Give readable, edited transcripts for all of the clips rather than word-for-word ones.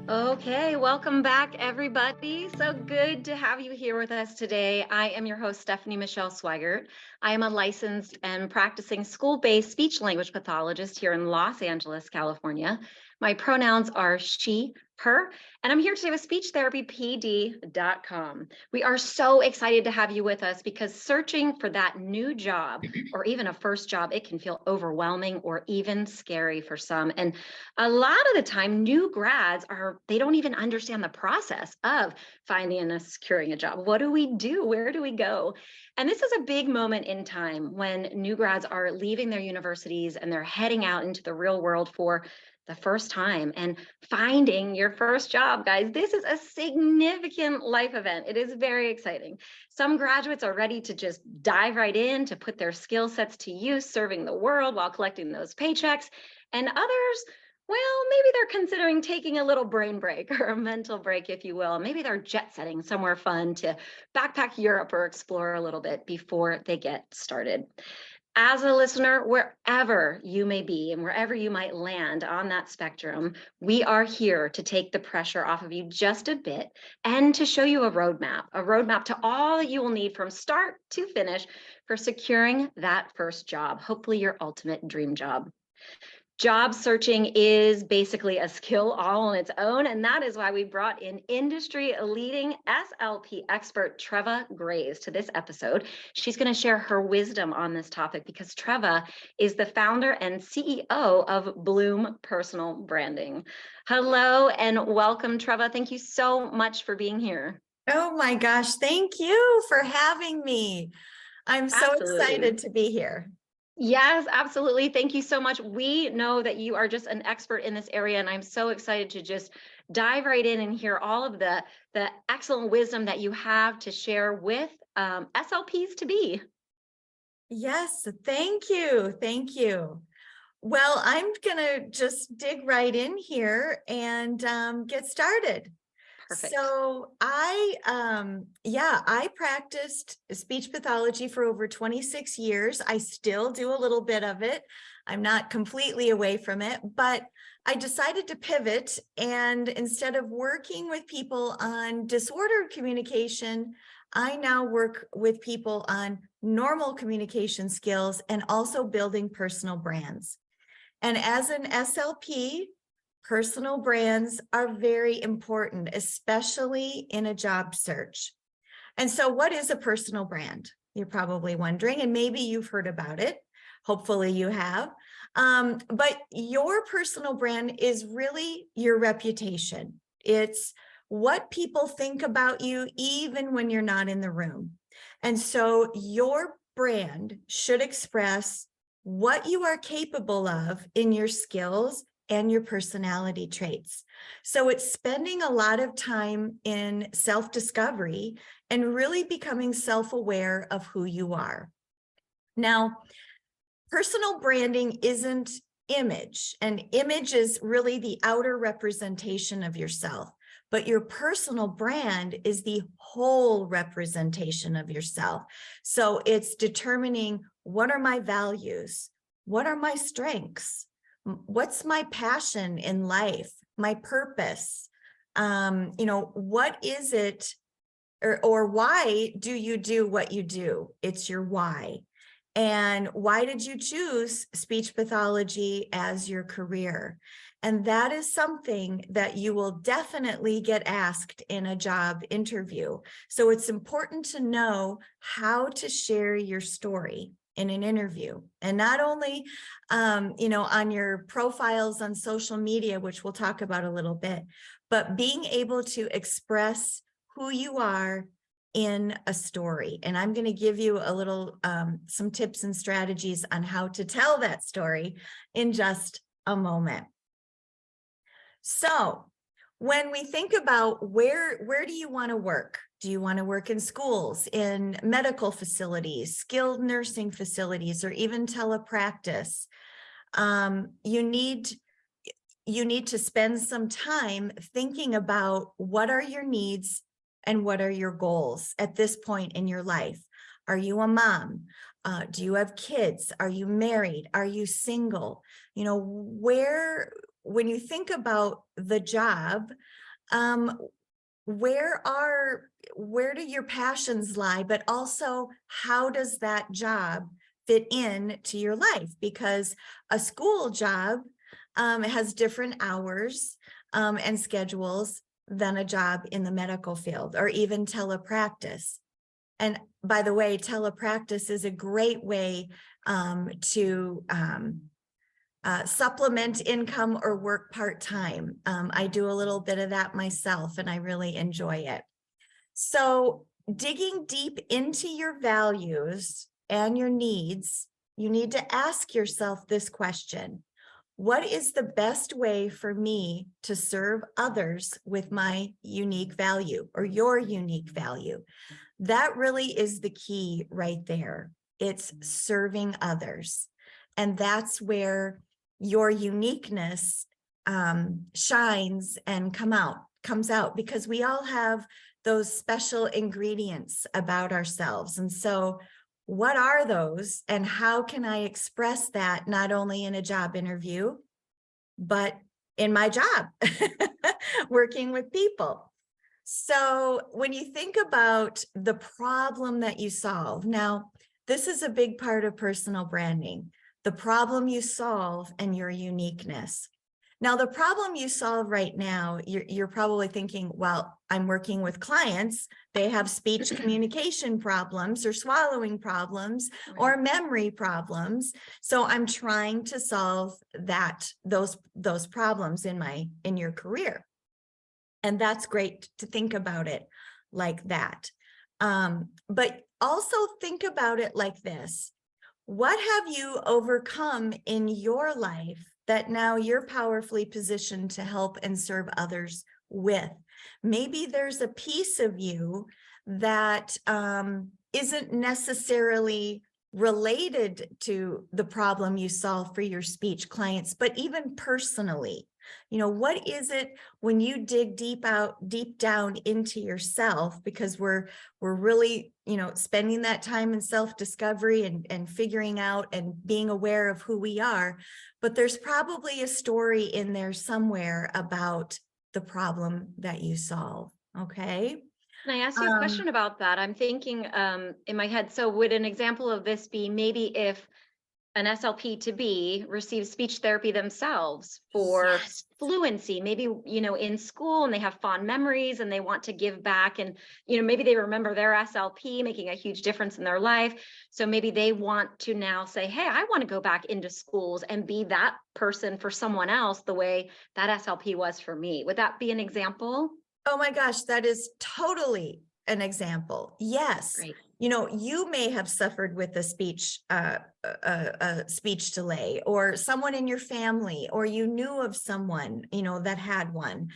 Okay, welcome back, everybody. So good to have you here with us today. I am your host, Stephanie Michelle Swigert. I am a licensed and practicing school-based speech language pathologist here in Los Angeles, California. My pronouns are she, her, and I'm here today with speechtherapypd.com. We are so excited to have you with us because searching for that new job or even a first job, it can feel overwhelming or even scary for some. And a lot of the time, new grads they don't even understand the process of finding and securing a job. What do we do? Where do we go? And this is a big moment in time when new grads are leaving their universities and they're heading out into the real world for the first time and finding your first job, guys. This is a significant life event. It is very exciting. Some graduates are ready to just dive right in to put their skill sets to use, serving the world while collecting those paychecks. And others, well, maybe they're considering taking a little brain break or a mental break, if you will. Maybe they're jet setting somewhere fun to backpack Europe or explore a little bit before they get started. As a listener, wherever you may be and wherever you might land on that spectrum, we are here to take the pressure off of you just a bit and to show you a roadmap to all that you will need from start to finish for securing that first job, hopefully your ultimate dream job. Job searching is basically a skill all on its own, and that is why we brought in industry-leading SLP expert Treva Graves to this episode. She's going to share her wisdom on this topic because Treva is the founder and CEO of Bloom Personal Branding. Hello and welcome, Treva. Thank you so much for being here. Oh my gosh, thank you for having me. I'm so excited to be here. Yes, absolutely. Thank you so much. We know that you are just an expert in this area, and I'm so excited to just dive right in and hear all of the excellent wisdom that you have to share with SLPs to be. Yes, thank you. Thank you. Well, I'm going to just dig right in here and get started. Perfect. So I practiced speech pathology for over 26 years. I still do a little bit of it. I'm not completely away from it, but I decided to pivot, and instead of working with people on disordered communication, I now work with people on normal communication skills and also building personal brands. And as an SLP, personal brands are very important, especially in a job search. And so what is a personal brand? You're probably wondering, and maybe you've heard about it. Hopefully you have. But your personal brand is really your reputation. It's what people think about you, even when you're not in the room. And so your brand should express what you are capable of in your skills and your personality traits. So it's spending a lot of time in self-discovery and really becoming self-aware of who you are. Now, personal branding isn't image, and image is really the outer representation of yourself, but your personal brand is the whole representation of yourself. So it's determining, what are my values? What are my strengths? What's my passion in life, my purpose? What is it, or why do you do what you do? It's your why. And why did you choose speech pathology as your career? And that is something that you will definitely get asked in a job interview. So it's important to know how to share your story in an interview, and not only, on your profiles on social media, which we'll talk about a little bit, but being able to express who you are in a story. And I'm going to give you a little, some tips and strategies on how to tell that story in just a moment. So when we think about where do you want to work? Do you want to work in schools, in medical facilities, skilled nursing facilities, or even telepractice? You need to spend some time thinking about what are your needs and what are your goals at this point in your life. Are you a mom? Do you have kids? Are you married? Are you single? Where when you think about the job, where do your passions lie, but also how does that job fit in to your life? Because a school job has different hours and schedules than a job in the medical field, or even telepractice. And by the way, telepractice is a great way to supplement income or work part-time. I do a little bit of that myself, and I really enjoy it. So digging deep into your values and your needs, you need to ask yourself this question: what is the best way for me to serve others with my unique value, or your unique value? That really is the key right there. It's serving others. And that's where your uniqueness shines and comes out, because we all have those special ingredients about ourselves. And so what are those, and how can I express that not only in a job interview, but in my job, working with people? So when you think about the problem that you solve, now, this is a big part of personal branding, the problem you solve and your uniqueness. Now, the problem you solve right now, you're probably thinking, well, I'm working with clients. They have speech communication problems, or swallowing problems, or memory problems. So I'm trying to solve those problems in your career. And that's great to think about it like that. But also think about it like this: what have you overcome in your life that now you're powerfully positioned to help and serve others with? Maybe there's a piece of you that isn't necessarily related to the problem you solve for your speech clients, but even personally. What is it when you dig deep down into yourself, because we're really, spending that time in self-discovery and figuring out and being aware of who we are, but there's probably a story in there somewhere about the problem that you solve. Okay. Can I ask you a question about that? I'm thinking in my head, so would an example of this be maybe if an SLP to be receives speech therapy themselves for fluency, maybe, in school, and they have fond memories and they want to give back, and, maybe they remember their SLP making a huge difference in their life. So maybe they want to now say, hey, I want to go back into schools and be that person for someone else the way that SLP was for me. Would that be an example? Oh my gosh, that is totally an example. Yes. Great. You may have suffered with a speech delay, or someone in your family, or you knew of someone, that had one.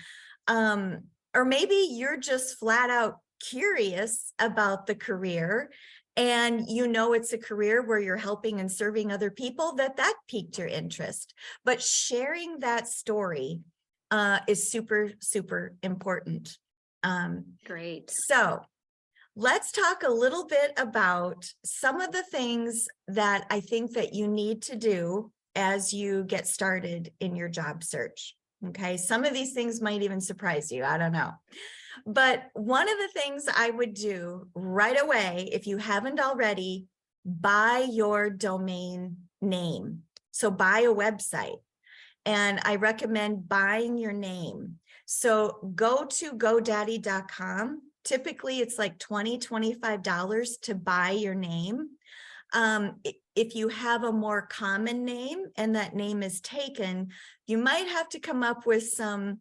Or maybe you're just flat out curious about the career, and it's a career where you're helping and serving other people, that piqued your interest. But sharing that story is super, super important. Great. So let's talk a little bit about some of the things that I think that you need to do as you get started in your job search. Okay, some of these things might even surprise you. I don't know. But one of the things I would do right away, if you haven't already, buy your domain name. So buy a website. And I recommend buying your name. So go to GoDaddy.com. Typically, it's like $20, $25 to buy your name. If you have a more common name and that name is taken, you might have to come up with some,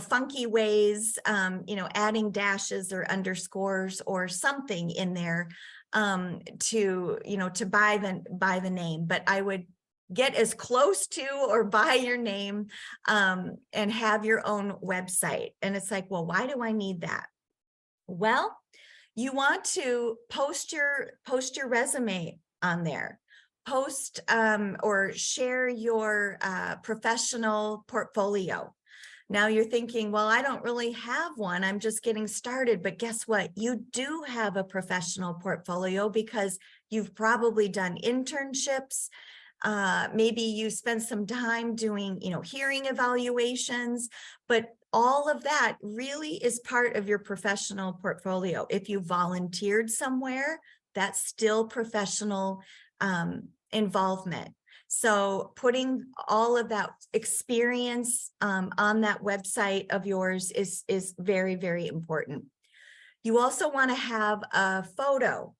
funky ways, adding dashes or underscores or something in there to buy the name. But I would get as close to or buy your name and have your own website. And it's like, well, why do I need that? Well, you want to post your resume on there, post or share your professional portfolio. Now you're thinking, well, I don't really have one. I'm just getting started. But guess what? You do have a professional portfolio, because you've probably done internships. Maybe you spend some time doing, hearing evaluations, but all of that really is part of your professional portfolio. If you volunteered somewhere, that's still professional involvement. So putting all of that experience on that website of yours is very, very important. You also want to have a photo,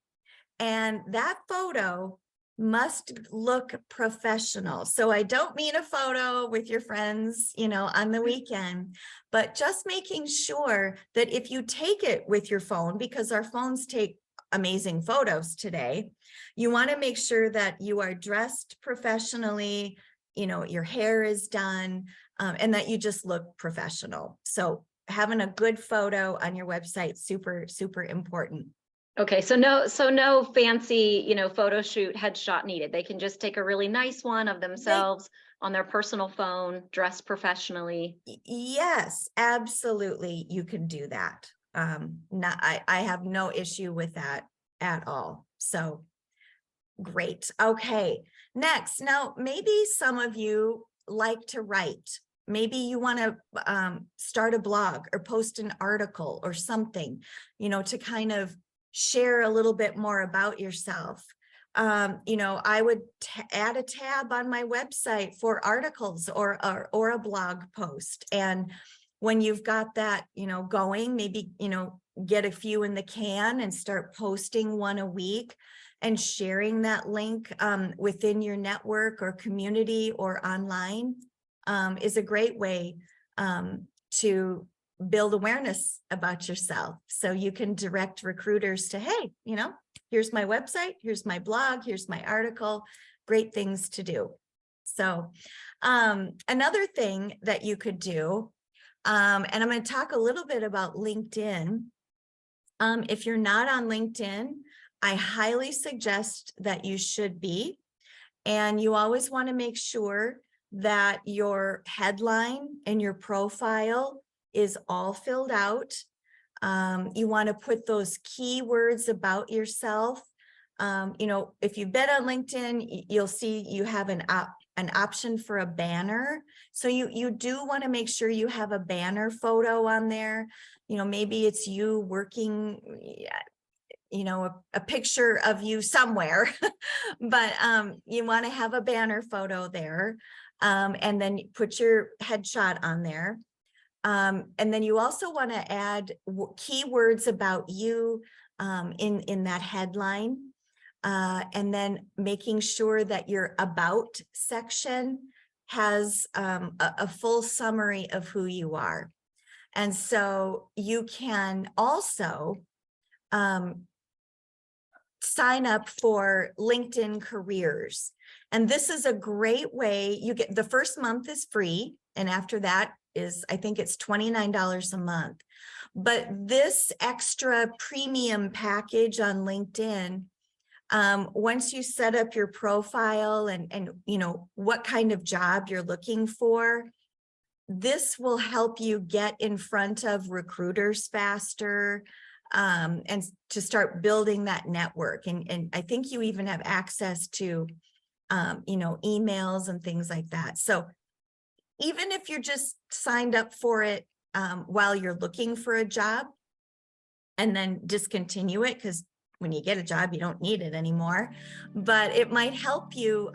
and that photo must look professional. So I don't mean a photo with your friends, on the weekend, but just making sure that if you take it with your phone, because our phones take amazing photos today, you want to make sure that you are dressed professionally, your hair is done, and that you just look professional. So having a good photo on your website, super, super important. Okay, so no fancy, photo shoot headshot needed. They can just take a really nice one of themselves on their personal phone, dressed professionally. Yes, absolutely. You can do that. I have no issue with that at all. So great. Okay, next. Now, maybe some of you like to write. Maybe you want to start a blog or post an article or something, to kind of share a little bit more about yourself. I would add a tab on my website for articles or a blog post. And when you've got that, going, maybe, get a few in the can and start posting one a week and sharing that link within your network or community or online is a great way to build awareness about yourself. So you can direct recruiters to, hey, here's my website, here's my blog, here's my article, great things to do. So another thing that you could do, and I'm going to talk a little bit about LinkedIn. If you're not on LinkedIn, I highly suggest that you should be. And you always want to make sure that your headline and your profile is all filled out. You want to put those keywords about yourself. If you've been on LinkedIn, you'll see you have an option for a banner. So you do want to make sure you have a banner photo on there. Maybe it's you working, a picture of you somewhere, but you want to have a banner photo there, and then put your headshot on there. And then you also want to add keywords about you in that headline, and then making sure that your about section has a full summary of who you are. And so you can also sign up for LinkedIn careers. And this is a great way. You get the first month is free. And after that I think it's $29 a month. But this extra premium package on LinkedIn, once you set up your profile and what kind of job you're looking for, this will help you get in front of recruiters faster, and to start building that network. And I think you even have access to, emails and things like that. So even if you're just signed up for it while you're looking for a job and then discontinue it, because when you get a job, you don't need it anymore, but it might help you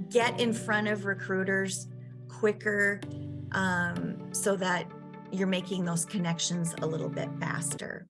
get in front of recruiters quicker, so that you're making those connections a little bit faster.